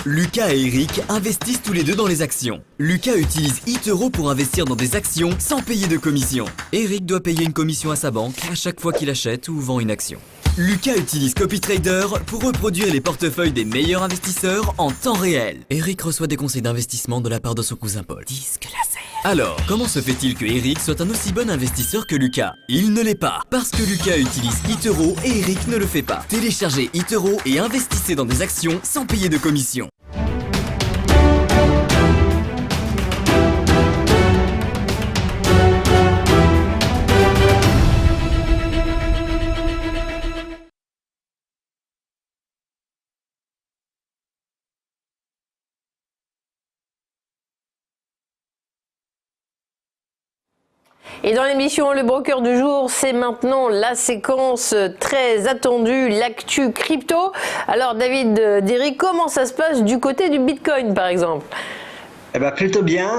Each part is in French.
Lucas et Eric investissent tous les deux dans les actions. Lucas utilise eToro pour investir dans des actions sans payer de commission. Eric doit payer une commission à sa banque à chaque fois qu'il achète ou vend une action. Lucas utilise CopyTrader pour reproduire les portefeuilles des meilleurs investisseurs en temps réel. Eric reçoit des conseils d'investissement de la part de son cousin Paul. Disque laser. Alors, comment se fait-il que Eric soit un aussi bon investisseur que Lucas? Il ne l'est pas, parce que Lucas utilise eToro et Eric ne le fait pas. Téléchargez eToro et investissez dans des actions sans payer de commission. Et dans l'émission Le Broker du jour, c'est maintenant la séquence très attendue, l'actu crypto. Alors David Derry, comment ça se passe du côté du Bitcoin par exemple ? Eh ben, plutôt bien.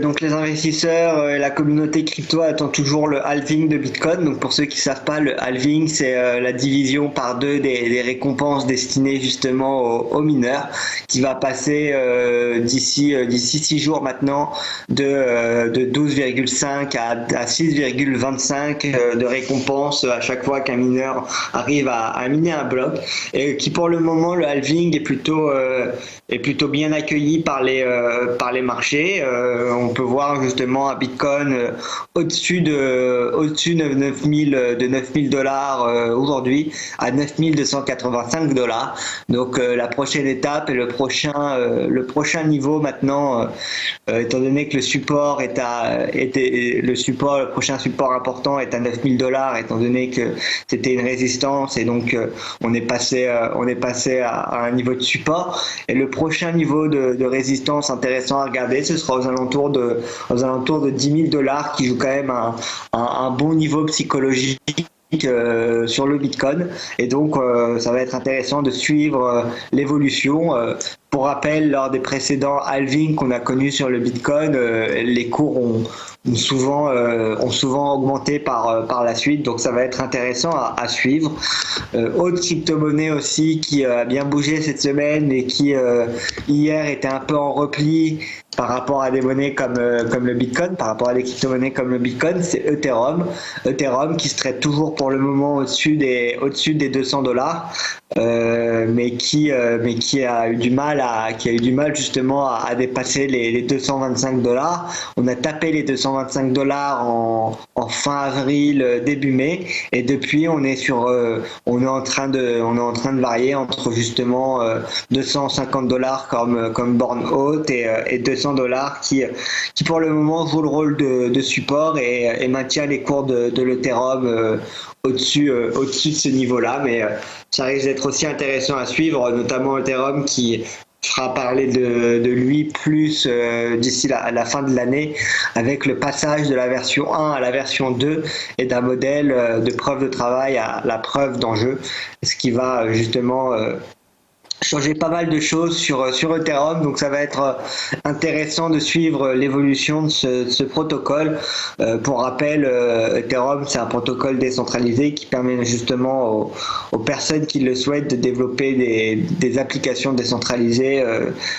Donc les investisseurs et la communauté crypto attendent toujours le halving de Bitcoin. Donc pour ceux qui ne savent pas, le halving, c'est la division par deux des récompenses destinées justement aux mineurs, qui va passer d'ici 6 jours maintenant de 12,5 à 6,25 de récompenses à chaque fois qu'un mineur arrive à miner un bloc. Et qui pour le moment, le halving est plutôt bien accueilli par les marchés. On peut voir justement un Bitcoin au-dessus de 9000 dollars aujourd'hui, à 9285 dollars. Donc la prochaine étape et le prochain niveau maintenant, étant donné que le prochain support important est à 9000 dollars, étant donné que c'était une résistance, et donc on est passé à un niveau de support. Et le prochain niveau de résistance intéressant à regarder, ce sera aux alentours de 10 000 dollars, qui joue quand même un bon niveau psychologique sur le Bitcoin. Et donc ça va être intéressant de suivre l'évolution. Pour rappel, lors des précédents halvings qu'on a connus sur le Bitcoin, les cours ont souvent augmenté par la suite, donc ça va être intéressant à suivre. Autre crypto-monnaie aussi qui a bien bougé cette semaine et qui hier était un peu en repli par rapport à des monnaies comme le Bitcoin, par rapport à des crypto-monnaies comme le Bitcoin, c'est Ethereum. Ethereum qui se traite toujours pour le moment au-dessus des 200 dollars, mais qui a eu du mal justement à dépasser les 225 dollars. On a tapé les 225 dollars en fin avril, début mai, et depuis on est en train de varier entre justement 250 dollars comme borne haute et 200 dollars qui pour le moment joue le rôle de support et maintient les cours de l'Ethereum au-dessus de ce niveau-là, mais ça risque d'être aussi intéressant à suivre, notamment Ethereum qui fera parler de lui plus d'ici la fin de l'année, avec le passage de la version 1 à la version 2 et d'un modèle de preuve de travail à la preuve d'enjeu, ce qui va justement changer pas mal de choses sur Ethereum. Donc ça va être intéressant de suivre l'évolution de ce protocole. Pour rappel, Ethereum, c'est un protocole décentralisé qui permet justement aux personnes qui le souhaitent de développer des applications décentralisées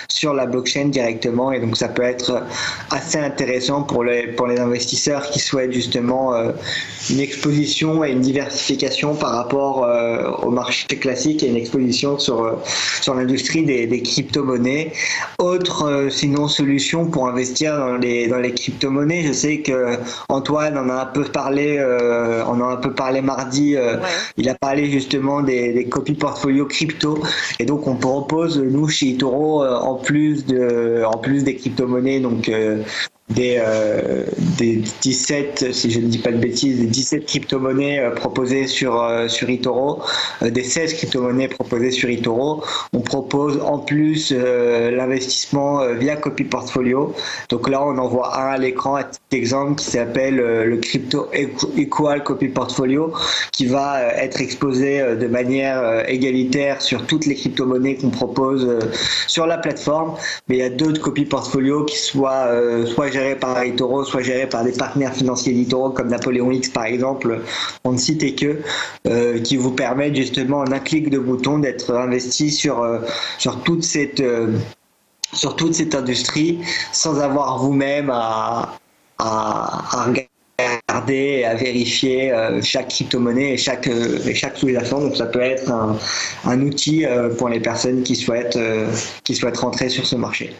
sur la blockchain directement, et donc ça peut être assez intéressant pour les investisseurs qui souhaitent justement une exposition et une diversification par rapport au marché classique, et une exposition sur l'industrie des crypto-monnaies. Autre sinon solution pour investir dans les crypto-monnaies, je sais que Antoine en a un peu parlé, mardi. Ouais. Il a parlé justement des copies portfolio crypto, et donc on propose nous chez eToro en plus des crypto-monnaies, donc des 17, si je ne dis pas de bêtises, des 17 crypto-monnaies proposées sur eToro, des 16 crypto-monnaies proposées sur eToro. On propose en plus l'investissement via Copy Portfolio. Donc là, on en voit un à l'écran à titre d'exemple qui s'appelle le Crypto Equal Copy Portfolio, qui va être exposé de manière égalitaire sur toutes les crypto-monnaies qu'on propose sur la plateforme. Mais il y a d'autres Copy Portfolio qui soit gérés par eToro, soit gérés par des partenaires financiers d'eToro comme Napoléon X par exemple, on ne cite que, qui vous permettent justement en un clic de bouton d'être investi sur toute cette industrie sans avoir vous-même à regarder et à vérifier chaque crypto-monnaie et chaque sous-jacent. Donc ça peut être un outil pour les personnes qui souhaitent rentrer sur ce marché.